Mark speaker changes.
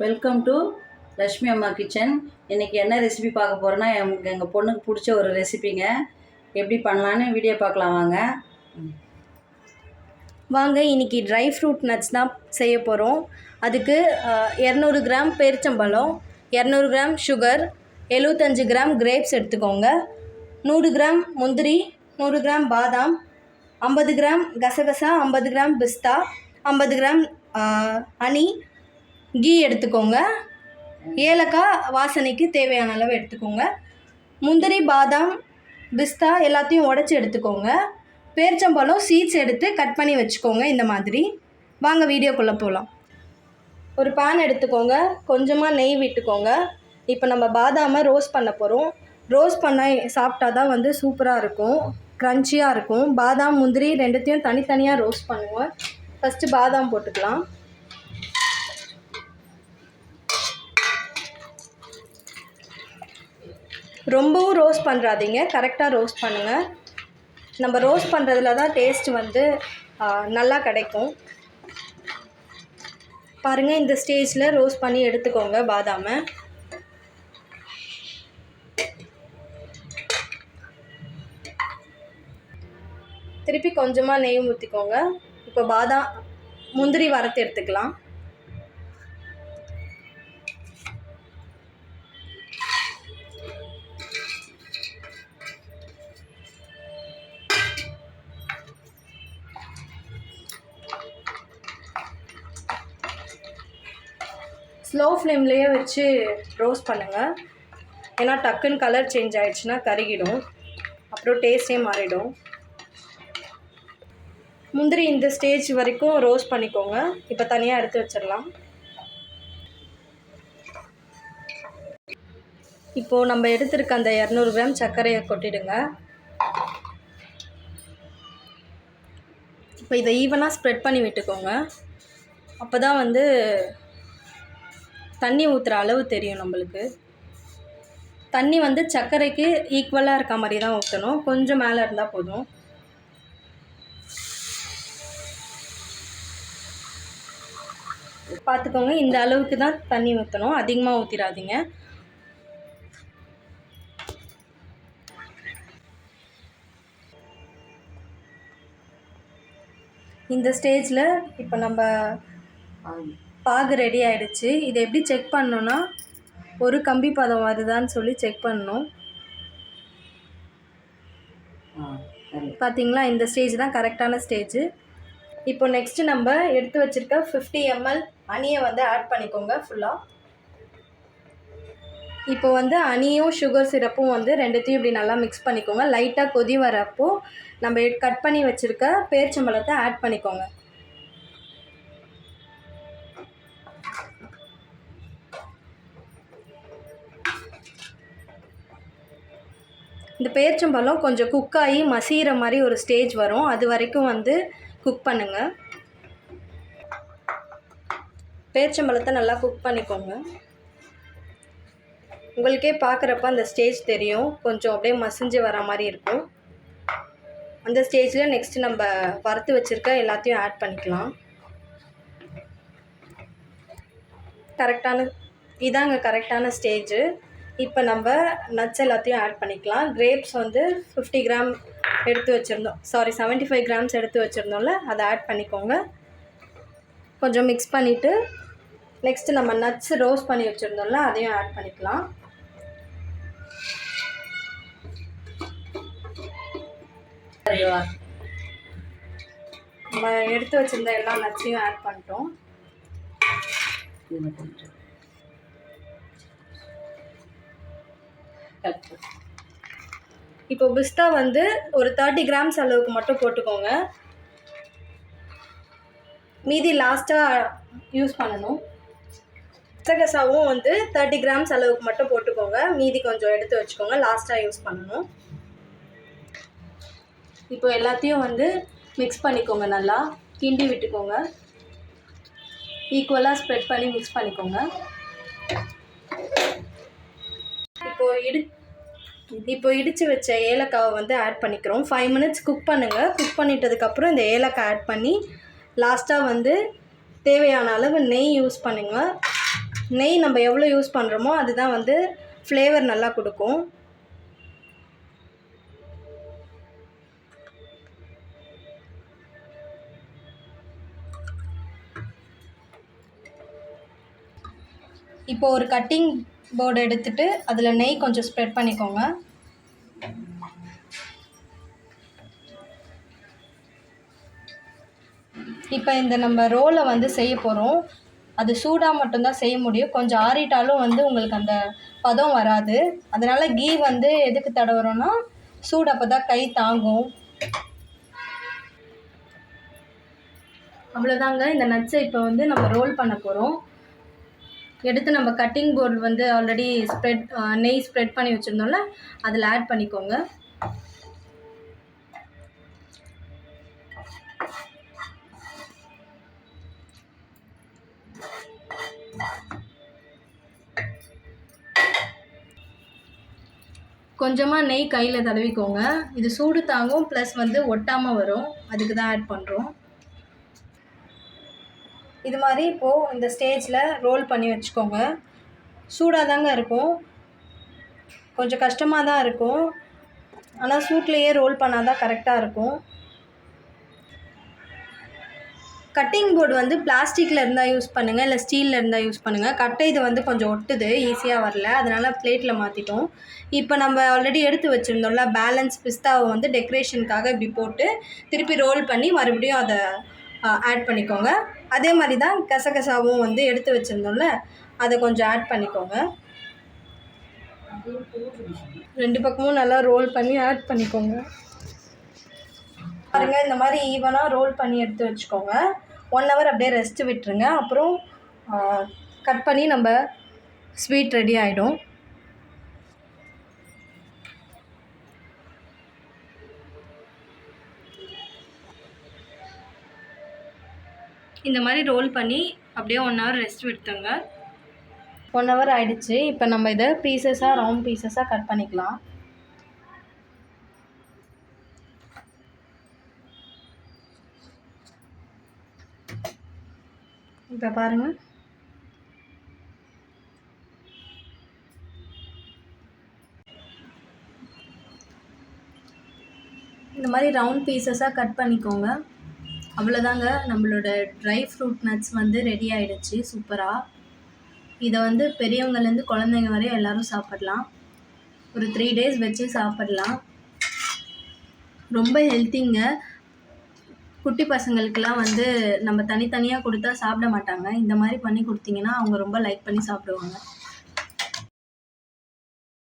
Speaker 1: Welcome to Lakshmi அம்மா kitchen. இன்றைக்கி என்ன ரெசிபி பார்க்க போகிறோன்னா எங்கள் பொண்ணுக்கு பிடிச்ச ஒரு ரெசிபிங்க. எப்படி பண்ணலான்னு வீடியோ பார்க்கலாம் வாங்க.
Speaker 2: இன்றைக்கி ட்ரை ஃப்ரூட் நட்ஸ் தான் செய்ய போகிறோம். அதுக்கு 200 கிராம் பேரிச்சம்பழம், 200 கிராம் சுகர், 75 கிராம் கிரேப்ஸ் எடுத்துக்கோங்க. 100 கிராம் முந்திரி, 100 கிராம் பாதாம், 50 கிராம் கசகசா, 50 கிராம் பிஸ்தா, 50 கிராம் ஹனி, கீ எடுத்துக்கோங்க. ஏலக்காய் வாசனைக்கு தேவையான அளவு எடுத்துக்கோங்க. முந்திரி, பாதாம், பிஸ்தா எல்லாத்தையும் உடச்சி எடுத்துக்கோங்க. பேரிச்சம்பழம் சீட்ஸ் எடுத்து கட் பண்ணி வச்சுக்கோங்க. இந்த மாதிரி வாங்க வீடியோக்குள்ளே போகலாம். ஒரு பேன் எடுத்துக்கோங்க, கொஞ்சமாக நெய் விட்டுக்கோங்க. இப்போ நம்ம பாதாமை ரோஸ்ட் பண்ண போகிறோம். ரோஸ்ட் பண்ண சாப்பிட்டா தான் சூப்பராக இருக்கும், க்ரன்ச்சியாக இருக்கும். பாதாம் முந்திரி ரெண்டுத்தையும் தனித்தனியாக ரோஸ்ட் பண்ணுவோம். ஃபஸ்ட்டு பாதாம் போட்டுக்கலாம். ரொம்பவும் ரோஸ்ட் பண்ணுறாதீங்க, கரெக்டாக ரோஸ்ட் பண்ணுங்கள். நம்ம ரோஸ்ட் பண்ணுறதுல தான் டேஸ்ட் நல்லா கிடைக்கும். பாருங்கள், இந்த ஸ்டேஜில் ரோஸ்ட் பண்ணி எடுத்துக்கோங்க பாதாமை. திருப்பி கொஞ்சமாக நெய் ஊற்றிக்கோங்க. இப்போ பாதாம் முந்திரி வறுத்து எடுத்துக்கலாம். ஸ்லோ ஃப்ளேம்லேயே வச்சு ரோஸ்ட் பண்ணுங்கள். ஏன்னா டக்குன்னு கலர் சேஞ்ச் ஆகிடுச்சுன்னா கருகிடும், அப்புறம் டேஸ்ட்டே மாறிடும். முந்திரி இந்த ஸ்டேஜ் வரைக்கும் ரோஸ்ட் பண்ணிக்கோங்க. இப்போ தனியாக எடுத்து வச்சிடலாம். இப்போது நம்ம எடுத்துருக்க அந்த 200 கிராம் சர்க்கரையை கொட்டிடுங்க. இப்போ இதை ஈவனாக ஸ்ப்ரெட் பண்ணி விட்டுக்கோங்க. அப்போ தான் தண்ணி ஊற்றுற அளவு தெரியும் நம்மளுக்கு. தண்ணி சர்க்கரைக்கு ஈக்குவலாக இருக்க மாதிரி தான் ஊற்றணும், கொஞ்சம் மேலே இருந்தால் போதும். பார்த்துக்கோங்க, இந்த அளவுக்கு தான் தண்ணி ஊற்றணும், அதிகமாக ஊற்றிடாதீங்க. இந்த ஸ்டேஜில் இப்போ நம்ம பாகு ரெடி ஆகிடுச்சு. இதை எப்படி செக் பண்ணணுன்னா, ஒரு கம்பி பதம் வருதான்னு சொல்லி செக் பண்ணணும். பார்த்தீங்களா, இந்த ஸ்டேஜ் தான் கரெக்டான ஸ்டேஜ். இப்போ நெக்ஸ்ட்டு நம்ம எடுத்து வச்சுருக்க 50 ml ஹனியை ஆட் பண்ணிக்கோங்க ஃபுல்லாக. இப்போ ஹனியும் சுகர் சிரப்பும் ரெண்டுத்தையும் இப்படி நல்லா மிக்ஸ் பண்ணிக்கோங்க. லைட்டாக கொதி வரப்போ நம்ம கட் பண்ணி வச்சுருக்க பேரிச்சம்பழத்தை ஆட் பண்ணிக்கோங்க. இந்த பேரிச்சம்பழம் கொஞ்சம் குக்காகி மசிகிற மாதிரி ஒரு ஸ்டேஜ் வரும், அது வரைக்கும் குக் பண்ணுங்கள். பேரிச்சம்பழத்தை நல்லா குக் பண்ணிக்கோங்க. உங்களுக்கே பார்க்குறப்ப அந்த ஸ்டேஜ் தெரியும், கொஞ்சம் அப்படியே மசிஞ்சு வர மாதிரி இருக்கும். அந்த ஸ்டேஜில் நெக்ஸ்ட்டு நம்ம வறுத்து வச்சுருக்க எல்லாத்தையும் ஆட் பண்ணிக்கலாம். இதாங்க கரெக்டான ஸ்டேஜு. இப்போ நம்ம நட்ஸ் எல்லாத்தையும் ஆட் பண்ணிக்கலாம். கிரேப்ஸ் 50 கிராம் எடுத்து வச்சுருந்தோம், 75 கிராம்ஸ் எடுத்து வச்சுருந்தோம்ல, அதை ஆட் பண்ணிக்கோங்க. கொஞ்சம் மிக்ஸ் பண்ணிவிட்டு நெக்ஸ்ட்டு நம்ம நட்ஸ் ரோஸ்ட் பண்ணி வச்சுருந்தோம்ல, அதையும் ஆட் பண்ணிக்கலாம். நம்ம எடுத்து வச்சுருந்த எல்லா நட்ஸையும் ஆட் பண்ணிட்டோம். இப்போ பிஸ்தா ஒரு 30 கிராம்ஸ் அளவுக்கு மட்டும் போட்டுக்கோங்க. மீதி லாஸ்ட்டாக யூஸ் பண்ணணும். கசகசாவும் 30 கிராம்ஸ் அளவுக்கு மட்டும் போட்டுக்கோங்க. மீதி கொஞ்சம் எடுத்து வச்சுக்கோங்க, லாஸ்ட்டாக யூஸ் பண்ணணும். இப்போ எல்லாத்தையும் மிக்ஸ் பண்ணிக்கோங்க, நல்லா கிண்டி விட்டுக்கோங்க. ஈக்குவலாக ஸ்ப்ரெட் பண்ணி மிக்ஸ் பண்ணிக்கோங்க. இப்போ இடித்து வச்ச ஏலக்காவை ஆட் பண்ணிக்கிறோம். 5 மினிட்ஸ் குக் பண்ணுங்கள். குக் பண்ணிட்டதுக்கப்புறம் இந்த ஏலக்காய் ஆட் பண்ணி லாஸ்ட்டாக தேவையான அளவு நெய் யூஸ் பண்ணுங்கள். நெய் நம்ம எவ்வளோ யூஸ் பண்ணுறோமோ அதுதான் வந்து ஃப்ளேவர் நல்லா கொடுக்கும். இப்போ ஒரு கட்டிங் போர்டு எடுத்துகிட்டு அதில் நெய் கொஞ்சம் ஸ்ப்ரெட் பண்ணிக்கோங்க. இப்போ இந்த நம்ம ரோலை வந்து செய்ய போகிறோம். அது சூடாக மட்டும்தான் செய்ய முடியும். கொஞ்சம் ஆறிட்டாலும் வந்து உங்களுக்கு அந்த பதம் வராது. அதனால் கீ வந்து எதுக்கு தடவுறோன்னா சூடு அப்போ தான் கை தாங்கும். அவ்வளோதாங்க. இந்த நட்ஸை இப்போ வந்து நம்ம ரோல் பண்ண போகிறோம். எடுத்து நம்ம கட்டிங் போர்டு வந்து ஆல்ரெடி நெய் ஸ்ப்ரெட் பண்ணி வச்சுருந்தோம்ல, அதில் ஆட் பண்ணிக்கோங்க. கொஞ்சமாக நெய் கையில் தடவிக்கோங்க. இது சூடு தாங்கும், ப்ளஸ் வந்து ஒட்டாமல் வரும். அதுக்கு தான் ஆட் பண்ணுறோம். இது மாதிரி இப்போது இந்த ஸ்டேஜில் ரோல் பண்ணி வச்சுக்கோங்க. சூடாக தாங்க இருக்கும், கொஞ்சம் கஷ்டமாக தான் இருக்கும். ஆனால் சூட்லேயே ரோல் பண்ணால் தான் கரெக்டாக இருக்கும். கட்டிங் போர்டு வந்து பிளாஸ்டிக்கில் இருந்தால் யூஸ் பண்ணுங்கள், இல்லை ஸ்டீலில் இருந்தால் யூஸ் பண்ணுங்கள். கட்டை இது வந்து கொஞ்சம் ஒட்டுது, ஈஸியாக வரல, அதனால் பிளேட்டில் மாற்றிட்டோம். இப்போ நம்ம ஆல்ரெடி எடுத்து வச்சுருந்தோம்ல பேலன்ஸ் பிஸ்தாவை வந்து டெக்கரேஷனுக்காக இப்படி போட்டு திருப்பி ரோல் பண்ணி மறுபடியும் அதை ஆட் பண்ணிக்கோங்க. அதே மாதிரி தான் கசகசாவும் வந்து எடுத்து வச்சுருந்தோம்ல, அதை கொஞ்சம் ஆட் பண்ணிக்கோங்க. 2 பக்கமும் நல்லா ரோல் பண்ணி ஆட் பண்ணிக்கோங்க. பாருங்கள், இந்த மாதிரி ஈவனாக ரோல் பண்ணி எடுத்து வச்சுக்கோங்க. 1 hour அப்படியே ரெஸ்ட்டு விட்டுருங்க. அப்புறம் கட் பண்ணி நம்ம ஸ்வீட் ரெடி ஆகிடும். இந்த மாதிரி ரோல் பண்ணி அப்படியே 1 hour ரெஸ்ட் விட்டுங்க. 1 hour ஆகிடுச்சு. இப்போ நம்ம இதை பீசஸாக ரவுண்ட் பீசஸாக கட் பண்ணிக்கலாம். இப்போ பாருங்கள், இந்த மாதிரி ரவுண்ட் பீசஸாக கட் பண்ணிக்கோங்க. அவ்வளோதாங்க, நம்மளோட ட்ரை ஃப்ரூட் நட்ஸ் வந்து ரெடி ஆகிடுச்சு சூப்பராக. இதை வந்து பெரியவங்கலேருந்து குழந்தைங்க வரையும் எல்லோரும் சாப்பிட்லாம். ஒரு 3 days வச்சு சாப்பிட்லாம். ரொம்ப ஹெல்த்திங்க. குட்டி பசங்களுக்கெல்லாம் வந்து நம்ம தனித்தனியாக கொடுத்தா சாப்பிட மாட்டாங்க. இந்த மாதிரி பண்ணி கொடுத்தீங்கன்னா அவங்க ரொம்ப லைக் பண்ணி சாப்பிடுவாங்க.